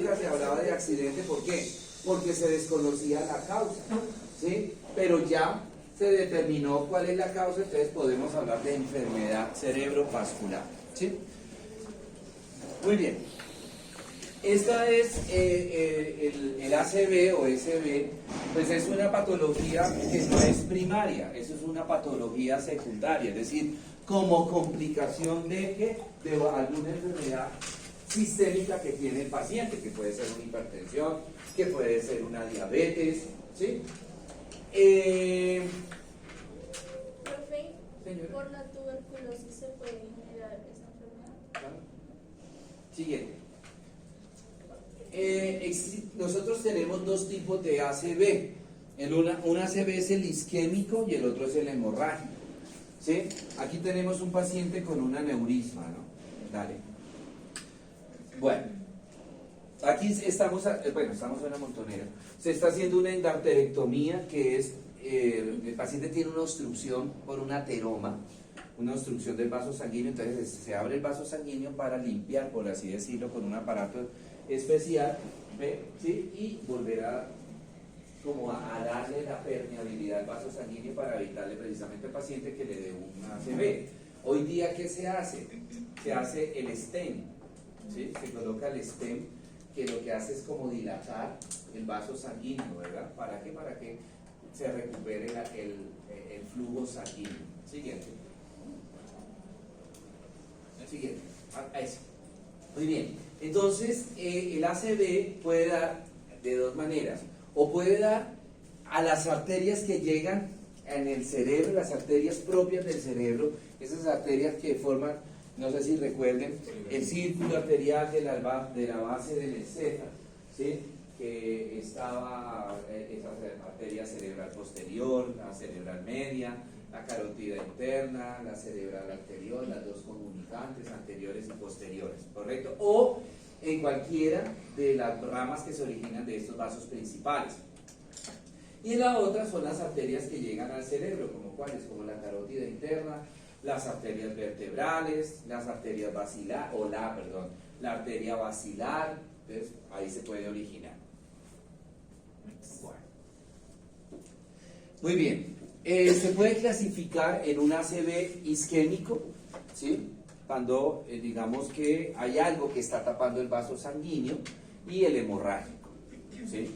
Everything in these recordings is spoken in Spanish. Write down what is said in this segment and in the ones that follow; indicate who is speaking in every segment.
Speaker 1: nunca se hablaba de accidente. ¿Por qué? Porque se desconocía la causa, ¿sí? Pero ya se determinó cuál es la causa, entonces podemos hablar de enfermedad cerebrovascular, ¿sí? Muy bien. Esta es el ACV o SB, pues es una patología que no es primaria, eso es una patología secundaria, es decir, como complicación de alguna enfermedad sistémica que tiene el paciente, que puede ser una hipertensión, que puede ser una diabetes, ¿sí?
Speaker 2: Profe,
Speaker 1: Señora.
Speaker 2: por la tuberculosis se puede generar esta enfermedad.
Speaker 1: ¿Claro? Siguiente. Nosotros tenemos dos tipos de ACV. Un ACV es el isquémico y el otro es el hemorrágico, ¿sí? Aquí tenemos un paciente con un aneurisma, ¿no? Dale. Bueno, aquí estamos en una montonera. Se está haciendo una endarterectomía, que es, el paciente tiene una obstrucción por un ateroma, una obstrucción del vaso sanguíneo, entonces se abre el vaso sanguíneo para limpiar, por así decirlo, con un aparato especial, ¿ve? ¿Sí? Y volver a darle la permeabilidad al vaso sanguíneo para evitarle precisamente al paciente que le dé un ACV. Hoy día, ¿qué se hace? Se hace el stent, ¿sí? Se coloca el stent, que lo que hace es como dilatar el vaso sanguíneo, ¿verdad? ¿Para qué? Para que se recupere el flujo sanguíneo. Siguiente. Siguiente. Ese. Muy bien. Entonces, el ACV puede dar de dos maneras. O puede dar a las arterias que llegan en el cerebro, las arterias propias del cerebro, esas arterias que forman, no sé si recuerden, el círculo arterial de la base del encéfalo, ¿sí? Que estaba esa arteria cerebral posterior, la cerebral media, la carótida interna, la cerebral anterior, las dos comunicantes anteriores y posteriores, ¿correcto? O en cualquiera de las ramas que se originan de estos vasos principales. Y la otra son las arterias que llegan al cerebro, como cuáles, como la carótida interna, las arterias vertebrales, las arterias basilar, la arteria basilar, entonces ahí se puede originar. Bueno. Muy bien. Se puede clasificar en un ACV isquémico, ¿sí? Cuando digamos que hay algo que está tapando el vaso sanguíneo, y el hemorrágico, ¿sí?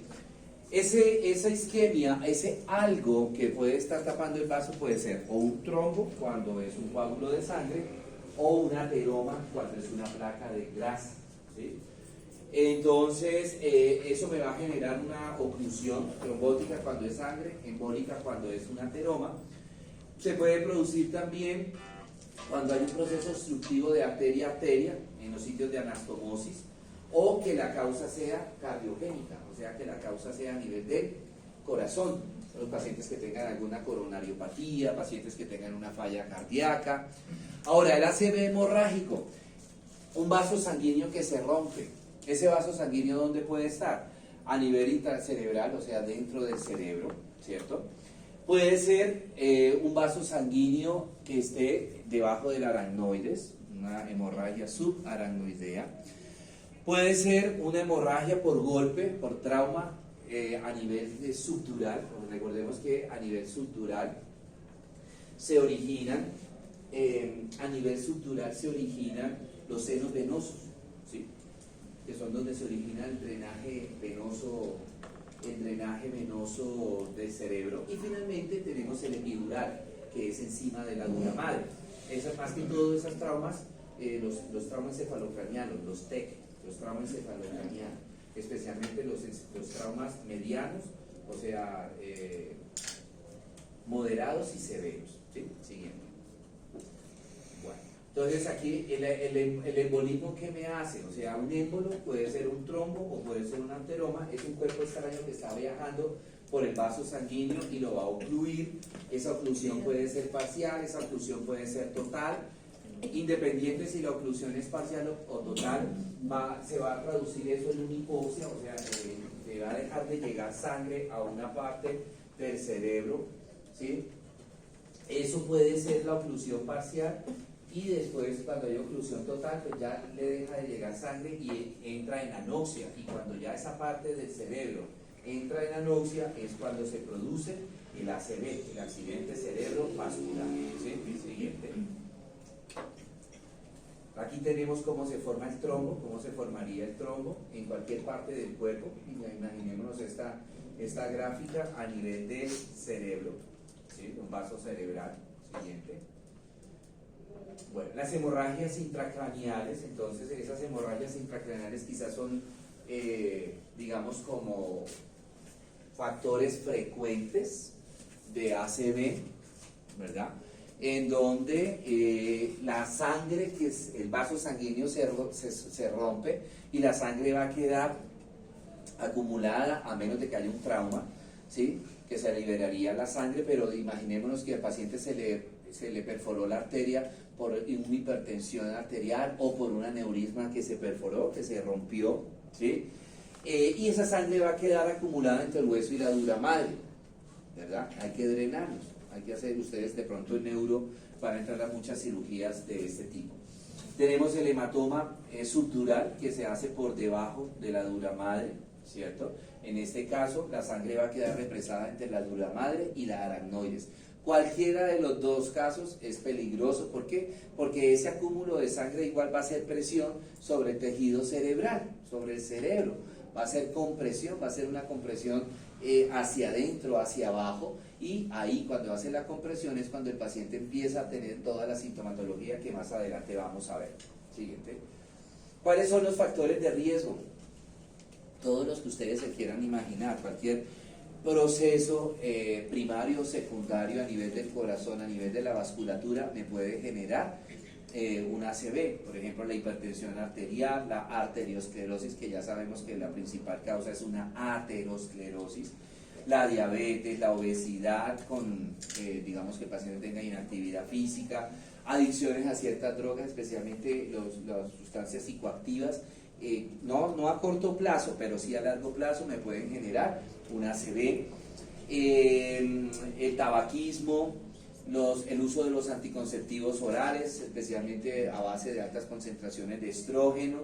Speaker 1: Esa isquemia, ese algo que puede estar tapando el vaso puede ser o un trombo cuando es un coágulo de sangre, o un ateroma cuando es una placa de grasa, ¿sí? Entonces, eso me va a generar una oclusión trombótica cuando es sangre, embólica cuando es un ateroma. Se puede producir también cuando hay un proceso obstructivo de arteria-arteria en los sitios de anastomosis, o que la causa sea cardiogénica, o sea que la causa sea a nivel del corazón. Los pacientes que tengan alguna coronariopatía, pacientes que tengan una falla cardíaca. Ahora, el ACV hemorrágico, un vaso sanguíneo que se rompe. Ese vaso sanguíneo, ¿dónde puede estar? A nivel intracerebral, o sea, dentro del cerebro, ¿cierto? Puede ser un vaso sanguíneo que esté debajo del aracnoides, una hemorragia subaracnoidea. Puede ser una hemorragia por golpe, por trauma a nivel subdural. Recordemos que a nivel subdural se originan, los senos venosos, ¿sí? Que son donde se origina el drenaje venoso del cerebro. Y finalmente tenemos el epidural, que es encima de la dura madre. Esas, más que todo, esos traumas, los traumas encefalocranianos, los TEC, los traumas encefalocranianos, especialmente los traumas medianos, o sea, moderados y severos, ¿sí? Siguiente. Bueno, entonces aquí el embolismo, ¿qué me hace? O sea, un émbolo puede ser un trombo o puede ser un anteroma, es un cuerpo extraño que está viajando por el vaso sanguíneo y lo va a ocluir. Esa oclusión puede ser parcial, esa oclusión puede ser total. Independiente si la oclusión es parcial o total, se va a traducir eso en una hipoxia, o sea, le va a dejar de llegar sangre a una parte del cerebro, ¿sí? Eso puede ser la oclusión parcial, y después cuando hay oclusión total pues ya le deja de llegar sangre y entra en anoxia, y cuando ya esa parte del cerebro entra en anoxia es cuando se produce el ACV, el accidente cerebrovascular. ¿Sí? Siguiente. Aquí tenemos cómo se forma el trombo, cómo se formaría el trombo en cualquier parte del cuerpo. Imaginémonos esta gráfica a nivel del cerebro, ¿sí? Un vaso cerebral. Siguiente. Bueno, las hemorragias intracraneales, entonces esas hemorragias intracraneales quizás son, digamos, como factores frecuentes de ACV, ¿verdad? En donde la sangre, que es el vaso sanguíneo se rompe y la sangre va a quedar acumulada a menos de que haya un trauma, ¿sí? Que se liberaría la sangre, pero imaginémonos que al paciente se le perforó la arteria por una hipertensión arterial o por un aneurisma que se perforó, que se rompió, ¿sí? Y esa sangre va a quedar acumulada entre el hueso y la dura madre, ¿verdad? Hay que drenarlos, hay que hacer, ustedes de pronto en neuro van a entrar a muchas cirugías de este tipo. Tenemos el hematoma subdural que se hace por debajo de la dura madre, ¿cierto? En este caso la sangre va a quedar represada entre la dura madre y la aracnoides. Cualquiera de los dos casos es peligroso. ¿Por qué? Porque ese acúmulo de sangre igual va a hacer presión sobre el tejido cerebral, sobre el cerebro. Va a ser compresión, va a ser una compresión hacia adentro, hacia abajo, y ahí cuando hace la compresión es cuando el paciente empieza a tener toda la sintomatología que más adelante vamos a ver. Siguiente. ¿Cuáles son los factores de riesgo? Todos los que ustedes se quieran imaginar, cualquier proceso primario o secundario a nivel del corazón, a nivel de la vasculatura, me puede generar un ACV, por ejemplo la hipertensión arterial, la arteriosclerosis, que ya sabemos que la principal causa es una aterosclerosis, la diabetes, la obesidad, con digamos que el paciente tenga inactividad física, adicciones a ciertas drogas, especialmente las sustancias psicoactivas, no a corto plazo, pero sí a largo plazo me pueden generar un ACV, el tabaquismo, el uso de los anticonceptivos orales, especialmente a base de altas concentraciones de estrógeno,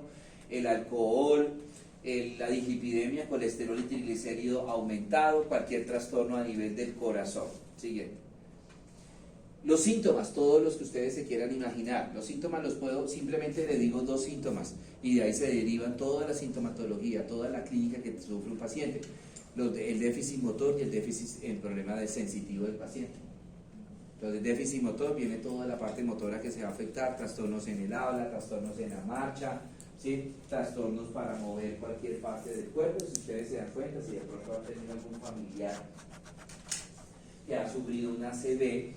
Speaker 1: el alcohol, la dislipidemia, colesterol y triglicérido aumentado, cualquier trastorno a nivel del corazón. Siguiente. Los síntomas, todos los que ustedes se quieran imaginar. Los síntomas los puedo, simplemente le digo dos síntomas y de ahí se derivan toda la sintomatología, toda la clínica que sufre un paciente. El déficit motor y el problema del sensitivo del paciente. Entonces, déficit motor, viene toda la parte motora que se va a afectar, trastornos en el habla, trastornos en la marcha, ¿sí? Trastornos para mover cualquier parte del cuerpo. Si ustedes se dan cuenta, si de pronto han tenido algún familiar que ha sufrido una ACV,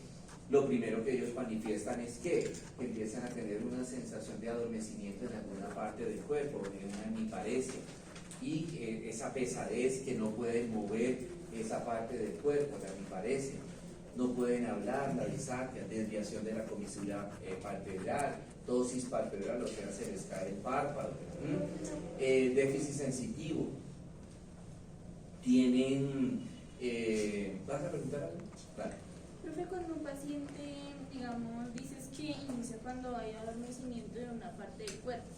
Speaker 1: lo primero que ellos manifiestan es que empiezan a tener una sensación de adormecimiento en alguna parte del cuerpo, de una hemiparesia, y esa pesadez que no pueden mover esa parte del cuerpo, la hemiparesia. No pueden hablar, la disarquia, desviación de la comisura palpebral, tosis palpebral, o sea, se les cae el párpado. Déficit sensitivo. Tienen... ¿vas a preguntar algo? Vale.
Speaker 2: Profe, cuando un paciente, digamos, dices que inicia cuando hay adormecimiento en una parte del cuerpo.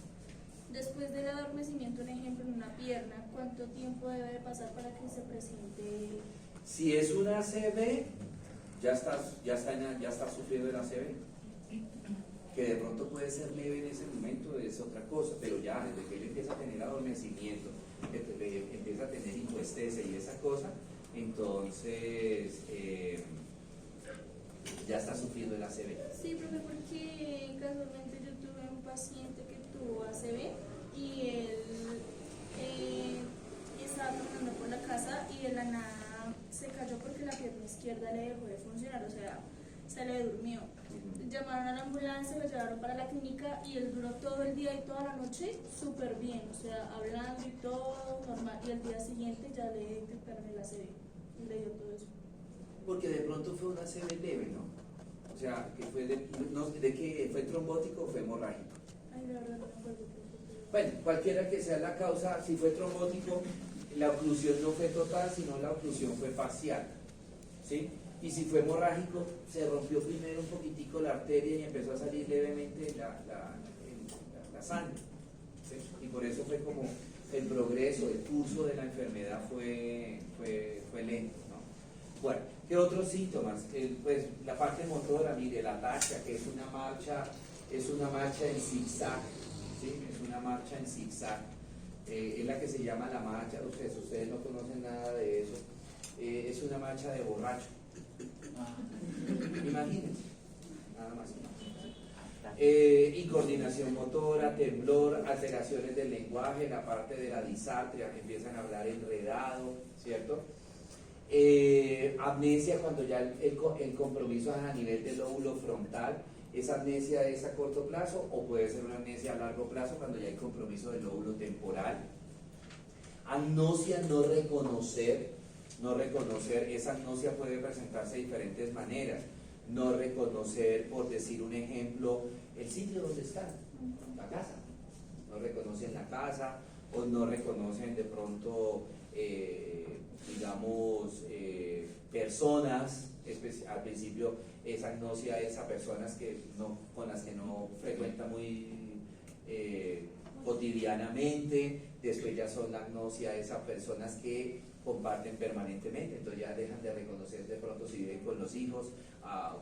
Speaker 2: Después del adormecimiento, un ejemplo, en una pierna, ¿cuánto tiempo debe de pasar para que se presente?
Speaker 1: Si es una ACV, ya está sufriendo el ACV, que de pronto puede ser leve en ese momento, es otra cosa, pero ya desde que él empieza a tener adormecimiento, empieza a tener hipoestesia y esa cosa, entonces ya está sufriendo el ACV.
Speaker 2: Sí, profe, porque casualmente yo tuve un paciente que tuvo ACV y él estaba caminando por la casa y de la nada se cayó porque la pierna izquierda le dejó de funcionar, o sea, se le durmió. Llamaron a la ambulancia, lo llevaron para la clínica y él duró todo el día y toda la noche súper bien, o sea, hablando y todo normal, y al día siguiente ya le detectaron el ACV y le dio todo eso.
Speaker 1: Porque de pronto fue un ACV leve, ¿no? O sea, que fue ¿de qué? ¿Fue trombótico o fue hemorrágico?
Speaker 2: Ay, la verdad no me acuerdo.
Speaker 1: Bueno, cualquiera que sea la causa, si fue trombótico, la oclusión no fue total, sino la oclusión fue parcial, ¿sí? Y si fue hemorrágico, se rompió primero un poquitico la arteria y empezó a salir levemente la sangre, ¿sí? Y por eso fue como el progreso, el curso de la enfermedad fue lento, ¿no? Bueno, ¿qué otros síntomas? Pues la parte motora, mire, la tacha, que es una marcha en zigzag, ¿sí? Es una marcha en zigzag. Es la que se llama la marcha, ustedes no conocen nada de eso, es una marcha de borracho. Imagínense, nada más. Incoordinación motora, temblor, alteraciones del lenguaje, la parte de la disartria, que empiezan a hablar enredado, ¿cierto? Amnesia cuando ya el compromiso es a nivel del lóbulo frontal. Esa amnesia es a corto plazo o puede ser una amnesia a largo plazo cuando ya hay compromiso del lóbulo temporal. Agnosia, no reconocer, esa agnosia puede presentarse de diferentes maneras. No reconocer, por decir un ejemplo, el sitio donde están, la casa. No reconocen la casa o no reconocen de pronto, personas. Al principio esa agnosia es a personas con las que no frecuenta muy cotidianamente. Después ya son la agnosia es a personas que comparten permanentemente, entonces ya dejan de reconocer de pronto si viven con los hijos,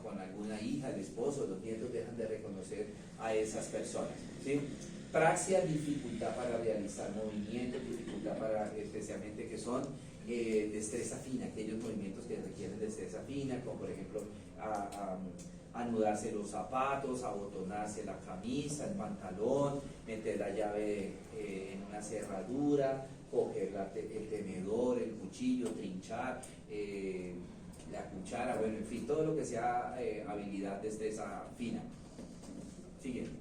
Speaker 1: con alguna hija, el esposo, los nietos, dejan de reconocer a esas personas, ¿sí? Praxia, dificultad para realizar movimientos, dificultad para, especialmente que son destreza fina, aquellos movimientos que requieren destreza fina, como por ejemplo anudarse los zapatos, abotonarse la camisa, el pantalón, meter la llave en una cerradura, coger el tenedor, el cuchillo, trinchar, la cuchara, bueno, en fin, todo lo que sea habilidad, destreza fina. Siguiente.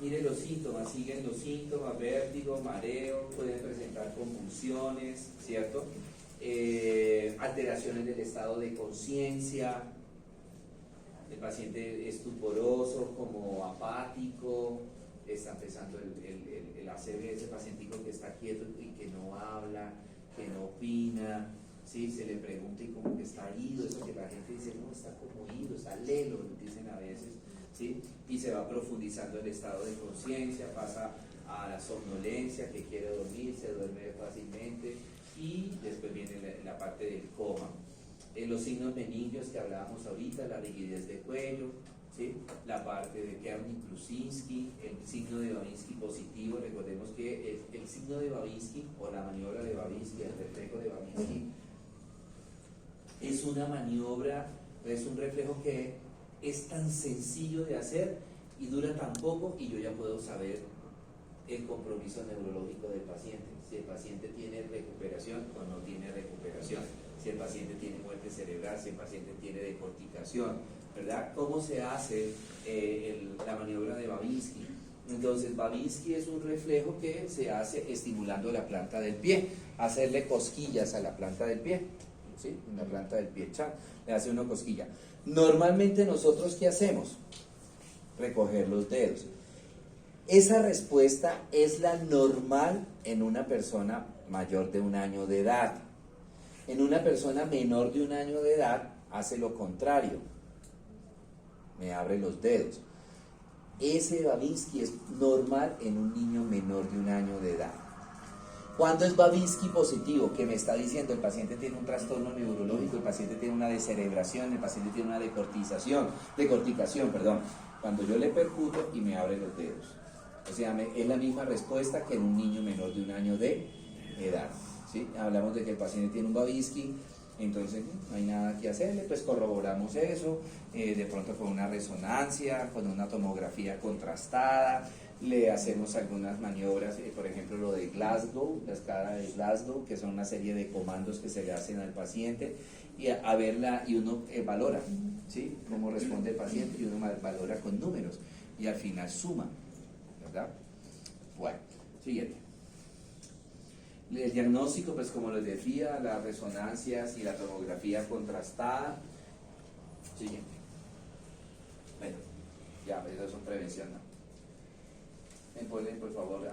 Speaker 1: Mire los síntomas, siguen los síntomas: vértigo, mareo, pueden presentar convulsiones, ¿cierto? Alteraciones del estado de conciencia, el paciente es estuporoso, como apático, está empezando el ACV, ese pacientico que está quieto y que no habla, que no opina, ¿sí? Se le pregunta y como que está ido, eso que la gente dice, no, está como ido, está lelo, dicen a veces, ¿sí? Y se va profundizando el estado de conciencia, pasa a la somnolencia, que quiere dormir, se duerme fácilmente, y después viene la parte del coma. Los signos meningios que hablábamos ahorita, la rigidez de cuello, ¿sí? La parte de Kernik-Klusinski, el signo de Babinski positivo. Recordemos que el signo de Babinski o la maniobra de Babinski, el reflejo de Babinski, es una maniobra, es un reflejo que es tan sencillo de hacer y dura tan poco, y yo ya puedo saber el compromiso neurológico del paciente, si el paciente tiene recuperación o no tiene recuperación, si el paciente tiene muerte cerebral, si el paciente tiene decorticación, ¿verdad? ¿Cómo se hace la maniobra de Babinski? Entonces, Babinski es un reflejo que se hace estimulando la planta del pie, hacerle cosquillas a la planta del pie, ¿sí? En la planta del pie, le hace una cosquilla. Normalmente nosotros, ¿qué hacemos? Recoger los dedos. Esa respuesta es la normal en una persona mayor de 1 año de edad. En una persona menor de 1 año de edad hace lo contrario, me abre los dedos. Ese Babinski es normal en un niño menor de 1 año de edad. ¿Cuándo es Babinski positivo? Que me está diciendo el paciente tiene un trastorno neurológico, el paciente tiene una descerebración, el paciente tiene una decorticación, cuando yo le percuto y me abre los dedos. O sea, es la misma respuesta que en un niño menor de 1 año de edad, ¿sí? Hablamos de que el paciente tiene un Babinski, entonces no hay nada que hacerle, pues corroboramos eso, de pronto con una resonancia, con una tomografía contrastada, le hacemos algunas maniobras, por ejemplo lo de Glasgow, la escala de Glasgow, que son una serie de comandos que se le hacen al paciente, y a verla, y uno valora, ¿sí? Cómo responde el paciente, y uno valora con números, y al final suma, ¿verdad? Bueno, siguiente. El diagnóstico, pues como les decía, las resonancias y la tomografía contrastada. Siguiente. Bueno, ya, eso es prevención, ¿no? ¿Me ponen, por favor?